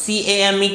CAME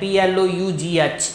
PLOUGH.